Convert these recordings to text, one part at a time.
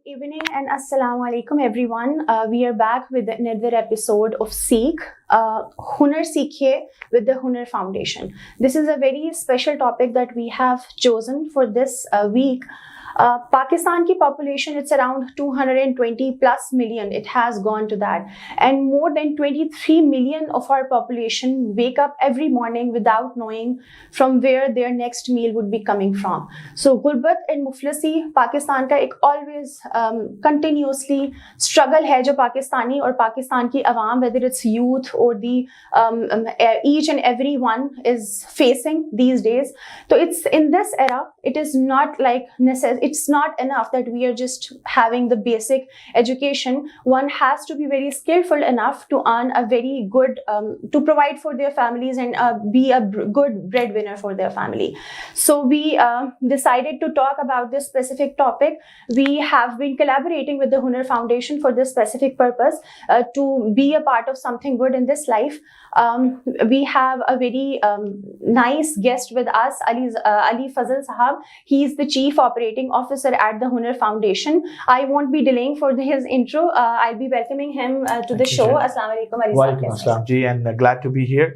Evening and Assalamu alaikum everyone. We are back with another episode of Hunar Seekhiye with the Hunar Foundation. This is a very special topic that we have chosen for this week. Pakistan ki population, it's around 220 plus million. It has gone to that. And more than 23 million of our population wake up every morning without knowing from where their next meal would be coming from. So gurbat and muflasi, Pakistan ka ek always continuously struggle hai jo Pakistani or Pakistan ki awam, whether it's youth or the each and every one is facing these days. So it's in this era, it is not like it's not enough that we are just having the basic education. One has to be very skillful enough to earn a very good, to provide for their families and be a good breadwinner for their family. So we decided to talk about this specific topic. We have been collaborating with the Hunar Foundation for this specific purpose, to be a part of something good in this life. We have a very nice guest with us, Ali Fazal Sahab. He is the Chief Operating Officer at the Hunar Foundation. I won't be delaying for his intro. I'll be welcoming him to the show. Assalamu alaikum, Ali Sahab. Walaikum assalam ji, and glad to be here.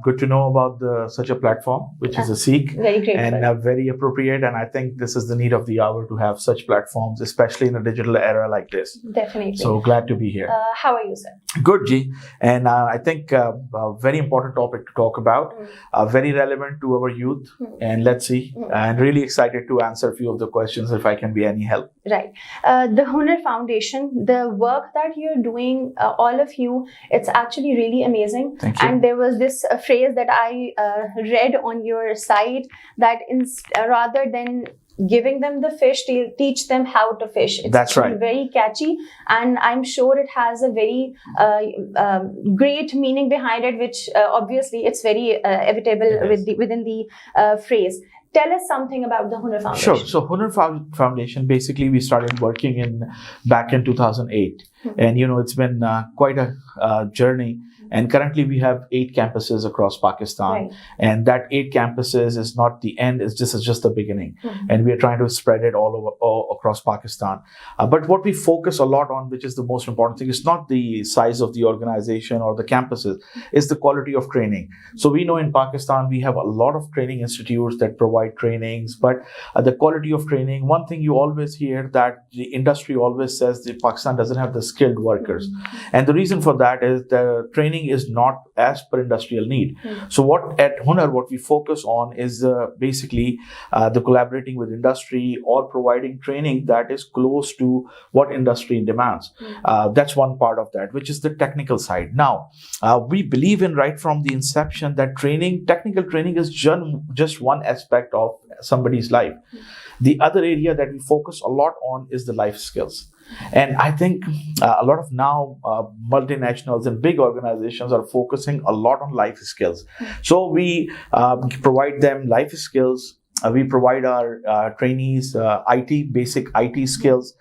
Good to know about such a platform, which is a Seek, very grateful. And very appropriate. And I think this is the need of the hour to have such platforms, especially in a digital era like this. Definitely. So glad to be here. How are you, sir? Good, G. And I think a very important topic to talk about, very relevant to our youth. And let's see. And really excited to answer a few of the questions if I can be any help. Right. The Hunar Foundation, the work that you're doing, all of you, it's actually really amazing. Thank you. And there was this phrase that I read on your site that rather than giving them the fish, teach them how to fish. That's right. Very catchy, and I'm sure it has a very great meaning behind it, which obviously it's very evitable within the phrase. Tell us something about the Hunar Foundation. Sure. So Hunar Foundation, basically we started working back in 2008. And it's been quite a journey. And currently we have 8 campuses across Pakistan. Right. And that 8 campuses is not the end, it's just the beginning. And we are trying to spread it all across Pakistan. But what we focus a lot on, which is the most important thing, is not the size of the organization or the campuses, is the quality of training. So we know in Pakistan, we have a lot of training institutes that provide trainings, but the quality of training, one thing you always hear that the industry always says that Pakistan doesn't have the skilled workers. And the reason for that is the training is not as per industrial need. So what at Hunar, what we focus on is basically the collaborating with industry or providing training that is close to what industry demands. That's one part of that, which is the technical side. Now, we believe in right from the inception that technical training is just one aspect of somebody's life. The other area that we focus a lot on is the life skills. And I think a lot of now multinationals and big organizations are focusing a lot on life skills. So we provide them life skills. We provide our trainees basic IT skills.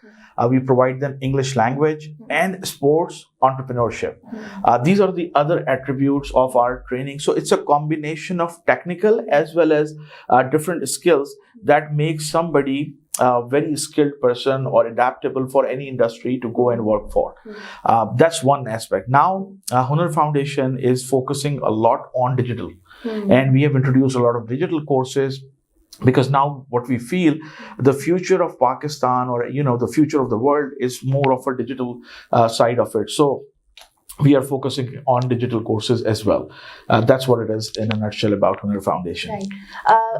We provide them English language and sports entrepreneurship. These are the other attributes of our training. So it's a combination of technical as well as different skills that makes somebody a very skilled person or adaptable for any industry to go and work for. That's one aspect. Now, Hunar Foundation is focusing a lot on digital. And we have introduced a lot of digital courses, because now what we feel, the future of Pakistan or the future of the world is more of a digital side of it. So we are focusing on digital courses as well. That's what it is in a nutshell about Hunar Foundation. Right.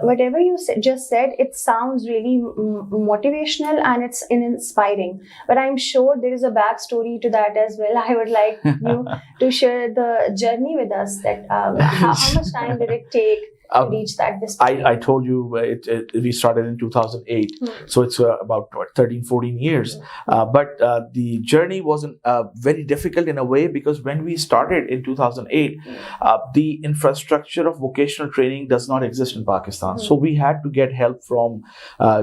Whatever you just said, it sounds really motivational and it's inspiring. But I'm sure there is a backstory to that as well. I would like you to share the journey with us. That how much time did it take to reach that distance? I told you we started in 2008. So it's about 13, 14 years. But the journey wasn't very difficult in a way, because when we started in 2008, the infrastructure of vocational training does not exist in Pakistan. So we had to get help from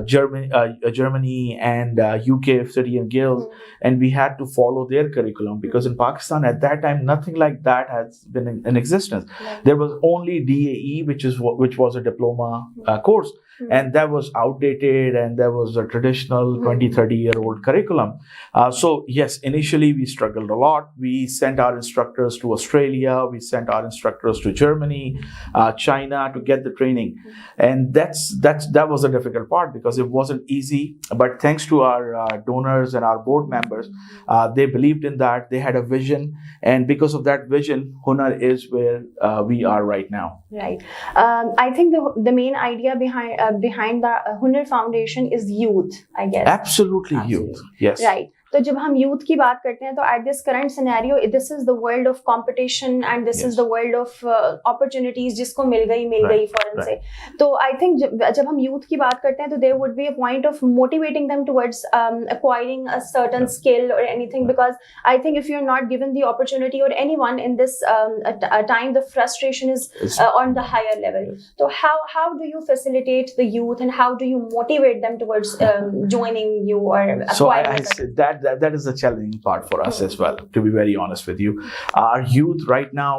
Germany and UK, City and Guilds, and we had to follow their curriculum, because in Pakistan at that time, nothing like that has been in existence. There was only DAE, which was a diploma course. and that was outdated, and there was a traditional 20, 30-year-old curriculum. So yes, initially we struggled a lot. We sent our instructors to Australia, we sent our instructors to Germany, China to get the training. And that was a difficult part because it wasn't easy. But thanks to our donors and our board members, they believed in that. They had a vision, and because of that vision, Hunar is where we are right now. Right. I think the main idea behind the Hunar Foundation is youth, I guess. Absolutely. Youth. Yes. Right. तो जब हम youth की बात करते हैं तो at this current scenario this is the world of competition and this is the world of opportunities जिसको मिल गई फॉरेन से. तो आई थिंक जब हम यूथ की बात करते हैं तो there would be a point of motivating them towards acquiring a certain skill or anything, because I think if you're not given the opportunity, or anyone in this time, the frustration is on the higher level. So how do you facilitate the youth, and how do you motivate them towards joining you or acquiring? So that is the challenging part for us as well, to be very honest with you. Our youth right now,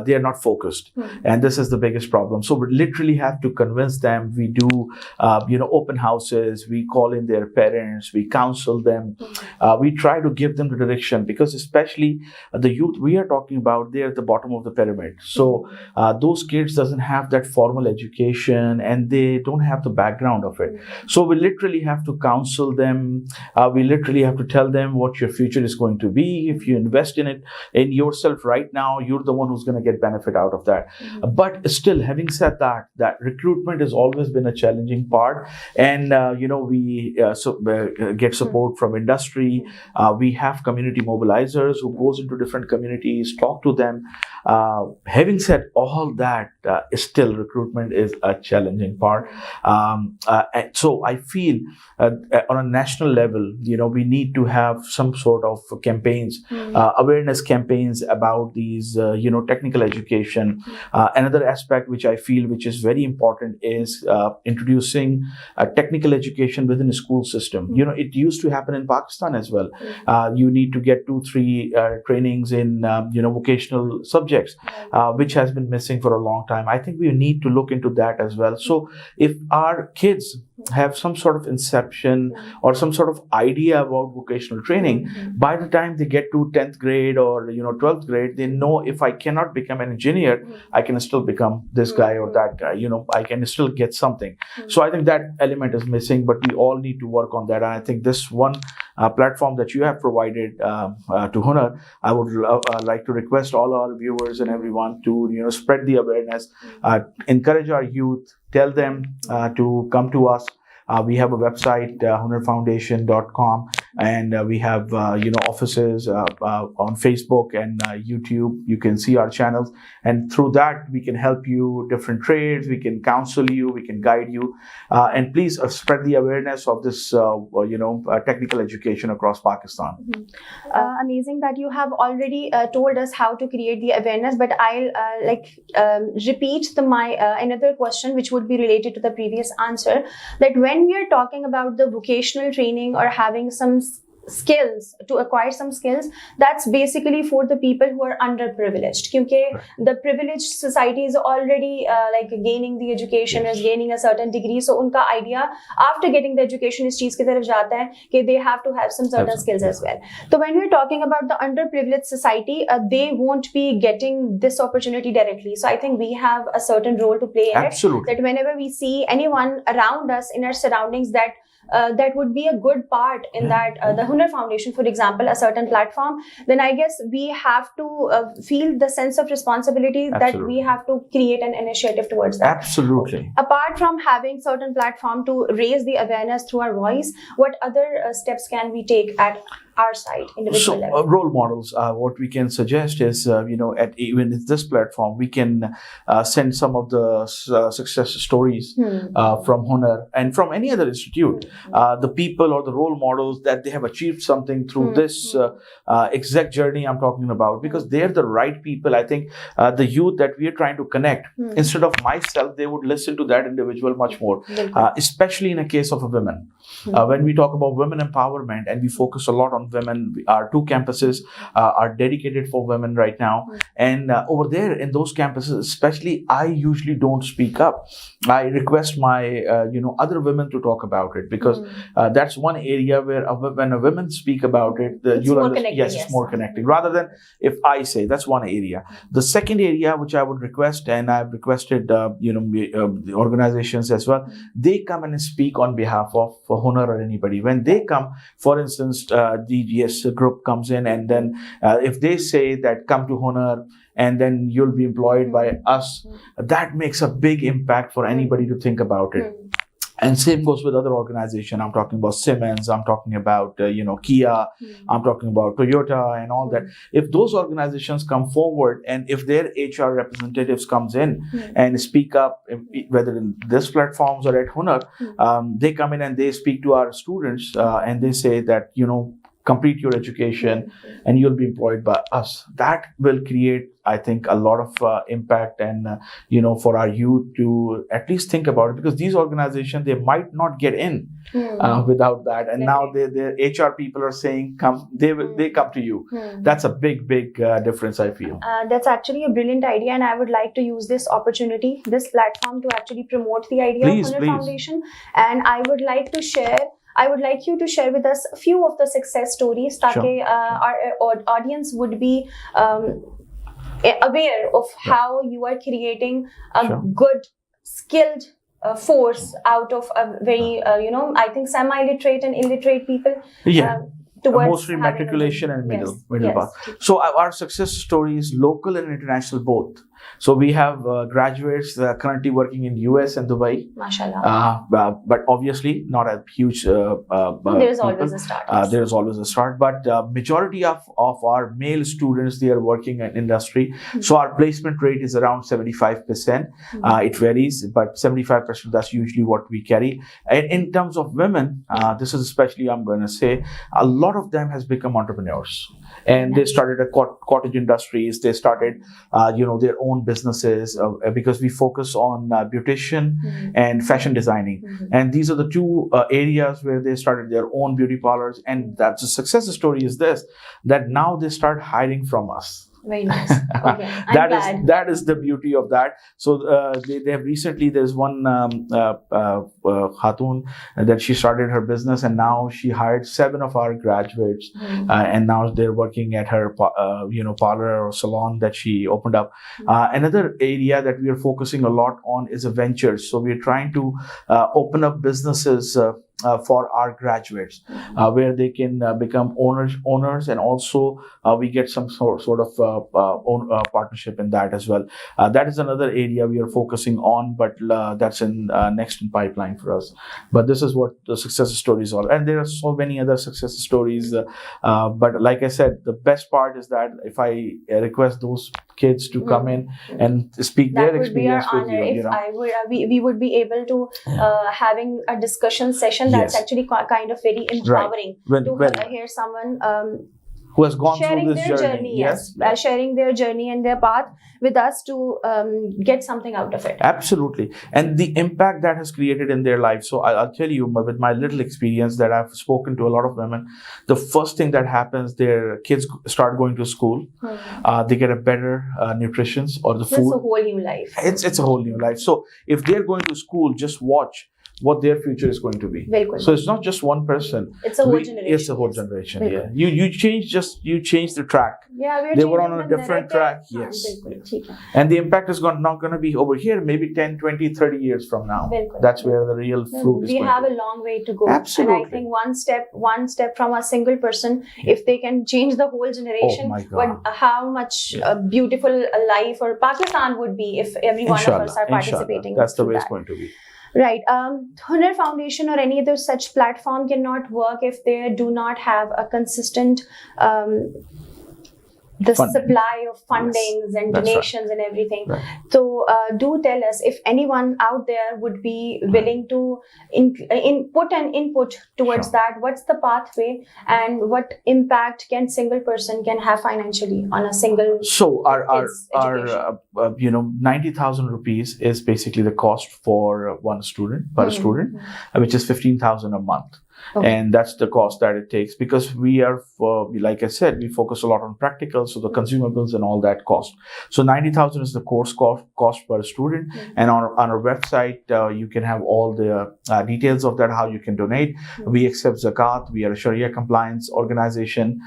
they are not focused, and this is the biggest problem. So we literally have to convince them. We do open houses, we call in their parents, we counsel them, we try to give them the direction, because especially the youth we are talking about, they're at the bottom of the pyramid. So those kids doesn't have that formal education, and they don't have the background of it. So we literally have to counsel them. We literally have to tell them what your future is going to be. If you invest in it, in yourself right now, you're the one who's going to get benefit out of that. But still, having said that recruitment has always been a challenging part, and we get support from industry. We have community mobilizers who goes into different communities, talk to them. Having said all that, still recruitment is a challenging part. And so I feel on a national level, we need to have some sort of campaigns, awareness campaigns about these, technical education. Another aspect which I feel which is very important is introducing technical education within the school system. It used to happen in Pakistan as well. You need to get 2-3 trainings in, vocational subjects, which has been missing for a long time. I think we need to look into that as well. So if our kids have some sort of inception or some sort of idea about vocational training, by the time they get to 10th grade or 12th grade, they know, if I cannot become an engineer, I can still become this guy or that guy. I can still get something. So I think that element is missing, but we all need to work on that. And I think this one platform that you have provided to Hunar, I would like to request all our viewers and everyone to spread the awareness, encourage our youth, tell them to come to us. We have a website, hunarfoundation.com, and we have offices on Facebook and YouTube. You can see our channels, and through that we can help you different trades, we can counsel you, we can guide you, and please spread the awareness of this technical education across Pakistan. Amazing that you have already told us how to create the awareness, but I'll repeat my another question which would be related to the previous answer, that when we are talking about the vocational training or having some skills, to acquire some skills, that's basically for the people who are underprivileged, because the privileged society is already gaining the education, is gaining a certain degree, so unka idea after getting the education is cheez ki taraf jata hai कि they have to have some certain skills as well. So when we're talking about the underprivileged society, they won't be getting this opportunity directly. So I think we have a certain role to play in it, that whenever we see anyone around us in our surroundings that would be a good part in that, the Hunar Foundation, for example, a certain platform, then I guess we have to feel the sense of responsibility that we have to create an initiative towards that. Absolutely. Apart from having certain platform to raise the awareness through our voice, what other steps can we take at our side, individual level? Role models, what we can suggest is, at even this platform, we can send some of the success stories from Hunar and from any other institute. The people or the role models that they have achieved something through this exact journey I'm talking about, because they're the right people. I think the youth that we are trying to connect, instead of myself, they would listen to that individual much more, especially in a case of a woman. When we talk about women empowerment and we focus a lot on on women. Our 2 campuses are dedicated for women right now. And over there in those campuses, especially, I usually don't speak up. I request my, other women to talk about it, because that's one area where when a women speak about it, you'll understand. Yes, it's more connecting rather than if I say. That's one area. The second area which I would request, and I've requested, the organizations as well, they come and speak on behalf of Hunar or anybody. When they come, for instance, DGS group comes in, and then if they say that come to Hunar and then you'll be employed by us, that makes a big impact for anybody to think about it. And same goes with other organizations. I'm talking about Siemens, I'm talking about, Kia, I'm talking about Toyota and all that. If those organizations come forward, and if their HR representatives comes in and speak up, whether in this platforms or at Hunar, they come in and they speak to our students and they say that, complete your education and you'll be employed by us. That will create, I think, a lot of impact, and for our youth to at least think about it, because these organizations, they might not get in without that. And now their HR people are saying, come, they come to you. That's a big difference, I feel. That's actually a brilliant idea, and I would like to use this opportunity, this platform, to actually promote the idea of Hunar Foundation. And I would like you to share with us a few of the success stories, ताकि our audience would be aware of how you are creating a good, skilled force out of a very, I think semi-literate and illiterate people. Mostly matriculation and middle path. So our success stories, local and international both. So we have graduates currently working in US and Dubai. Mashallah. But obviously not a huge. There is always a start. There is always a start. But majority of our male students, they are working in industry. So our placement rate is around 75%. It varies, but 75%, that's usually what we carry. And in terms of women, this is especially, I'm going to say, a lot of them has become entrepreneurs. And they started a cottage industries. They started, their own businesses because we focus on beautician and fashion designing. And these are the 2 areas where they started their own beauty parlors. And that's a success story is this, that now they start hiring from us. Very nice. Okay. That is the beauty of that. So they have recently, there's one Khatun that she started her business, and now she hired 7 of our graduates, and now they're working at her parlor or salon that she opened up. Another area that we are focusing a lot on is a ventures. So we're trying to open up businesses for our graduates, where they can become owners, and also we get some sort of partnership in that as well. That is another area we are focusing on, but that's in next in pipeline for us. But this is what the success stories are, and there are so many other success stories. But like I said, the best part is that if I request those kids to come in and speak their experience with you, we would be able to having a discussion session that's actually kind of very empowering to hear someone who has gone sharing through this their journey. Sharing their journey and their path with us to get something out of it. Absolutely. And the impact that has created in their life. So I'll tell you, with my little experience that I've spoken to a lot of women, the first thing that happens, their kids start going to school. They get a better nutrition or the food. It's a whole new life. It's a whole new life. So if they're going to school, just watch what their future is going to be. So it's not just one person. It's a whole generation. It's a whole generation. Yeah. You change the track. Yeah, they were on a different track. Yes. And the impact is not going to be over here, maybe 10, 20, 30 years from now. That's where the real fruit is. We have a long way to go. Absolutely. And I think one step from a single person, if they can change the whole generation, how much beautiful a life or Pakistan would be if every one of us are participating. That's the way it's going to be. Right. Hunar Foundation or any other such platform cannot work if they do not have a consistent supply of fundings and donations and everything. So do tell us if anyone out there would be willing to put an input towards that. What's the pathway and what impact can single person can have financially on a single? So our 90,000 rupees is basically the cost for one student per student, which is 15,000 a month. And that's the cost that it takes, because we are, like I said, we focus a lot on practical, so the consumables and all that cost. So 90,000 is the course cost per student. And on our website, you can have all the details of that, how you can donate. We accept zakat. We are a Sharia compliance organization.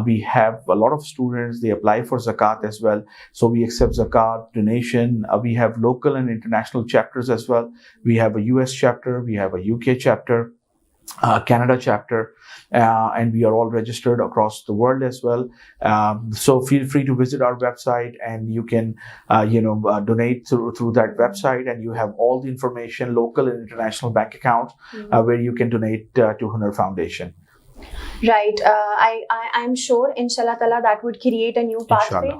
We have a lot of students, they apply for zakat as well. So we accept zakat, donation. We have local and international chapters as well. We have a US chapter, we have a UK chapter, Canada chapter, and we are all registered across the world as well. So feel free to visit our website, and you can donate through that website, and you have all the information, local and international bank accounts, where you can donate to Hunar Foundation. Right. I'm sure, inshallah ta'ala, that would create a new pathway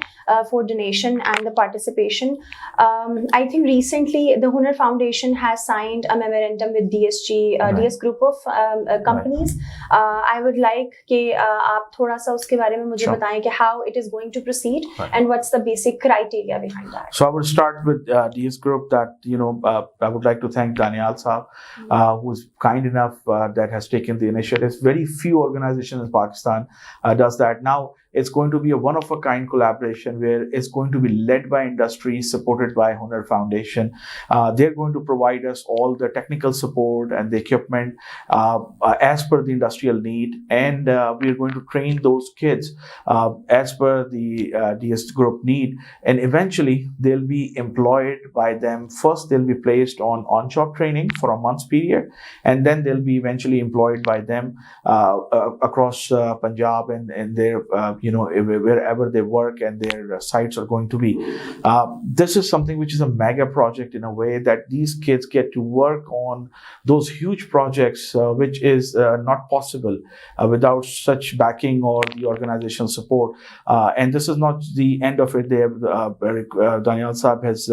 for donation and the participation. I think recently the Hunar Foundation has signed a memorandum with DSG, DS group of companies. I would like कि आप थोड़ा सा उसके बारे में मुझे बताएं कि how it is going to proceed and what's the basic criteria behind that. So I would start with DS group. That I would like to thank Daniel Saab, who's kind enough that has taken the initiative. Very few organizations in Pakistan does that. Now it's going to be a one-of-a-kind collaboration where it's going to be led by industry, supported by Hunar Foundation. They're going to provide us all the technical support and the equipment as per the industrial need, and we're going to train those kids as per the DS group need, and eventually they'll be employed by them. First, they'll be placed on-job training for a month's period, and then they'll be eventually employed by them across Punjab and their wherever they work and their sites are going to be. This is something which is a mega project in a way, that these kids get to work on those huge projects, which is not possible without such backing or the organizational support. And this is not the end of it. They have, Daniel Saab has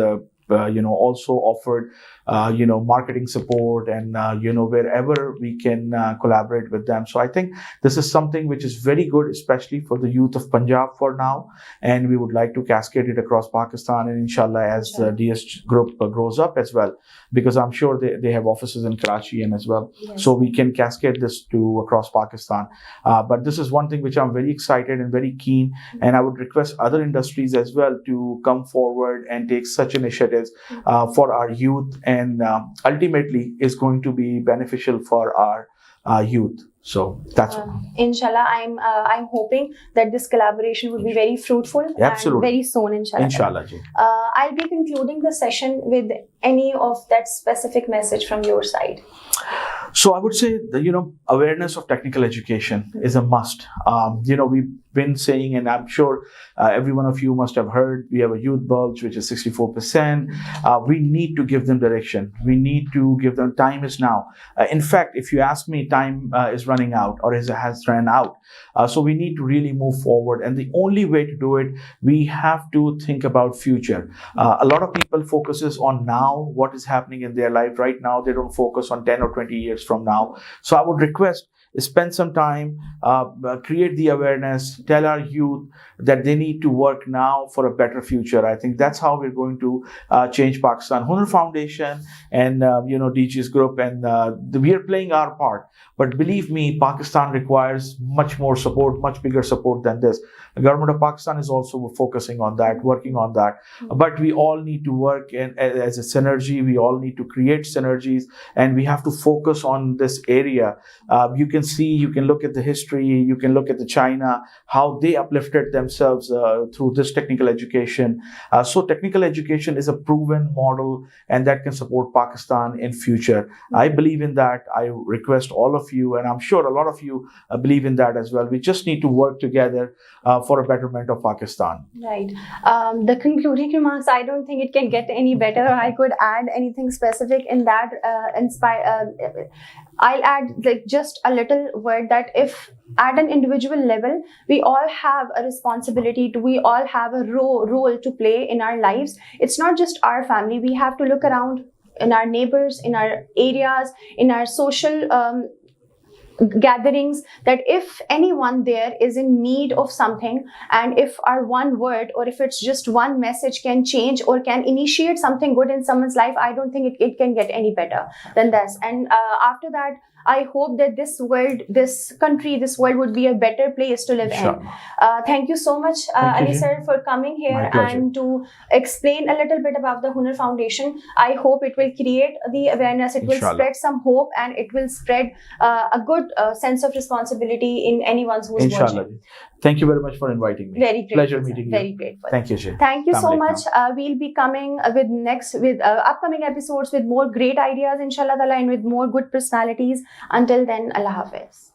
also offered marketing support and wherever we can collaborate with them. So I think this is something which is very good, especially for the youth of Punjab for now, and we would like to cascade it across Pakistan, and inshallah as the DS group grows up as well, because I'm sure they have offices in Karachi and as well. Yes. So we can cascade this to across Pakistan. But this is one thing which I'm very excited and very keen, and I would request other industries as well to come forward and take such initiatives for our youth, and ultimately is going to be beneficial for our youth. So that's inshallah, I'm hoping that this collaboration will be very fruitful. Absolutely. And very soon, inshallah. Inshallah. I'll be concluding the session with any of that specific message from your side. So I would say awareness of technical education is a must. We've been saying, and I'm sure every one of you must have heard, we have a youth bulge which is 64%. We need to give them direction. We need to give them, time is now. In fact, if you ask me, time is running out or has run out. So we need to really move forward. And the only way to do it, we have to think about future. A lot of people focuses on now, what is happening in their life right now. They don't focus on 10 or 20 years from now. So I would request, spend some time, create the awareness, tell our youth that they need to work now for a better future. I think that's how we're going to change Pakistan. Hunar Foundation and DG's group, and we are playing our part. But believe me, Pakistan requires much more support, much bigger support than this. The government of Pakistan is also focusing on that, working on that. But we all need to work as a synergy. We all need to create synergies, and we have to focus on this area. You can look at the history, you can look at the China, how they uplifted themselves through this technical education. So technical education is a proven model, and that can support Pakistan in future. I believe in that. I request all of you, and I'm sure a lot of you believe in that as well. We just need to work together for a betterment of Pakistan. Right. The concluding remarks, I don't think it can get any better. I could add anything specific in that. I'll add just a little word that if at an individual level, we all have a responsibility we all have a role to play in our lives. It's not just our family. We have to look around in our neighbors, in our areas, in our social gatherings, that if anyone there is in need of something, and if our one word or if it's just one message can change or can initiate something good in someone's life, I don't think it can get any better than this. And after that, I hope that this world, this country, this world would be a better place to live in. Thank you so much, Ali sir, for coming here and to explain a little bit about the Hunar Foundation. I hope it will create the awareness, it will spread some hope, and it will spread a good sense of responsibility in anyone who's watching. Thank you very much for inviting me. Very grateful. Pleasure meeting you. Very grateful. Thank you, Jay. Thank you so much. We'll be coming with upcoming episodes with more great ideas, inshallah ta'ala, and with more good personalities. Until then, Allah Hafiz.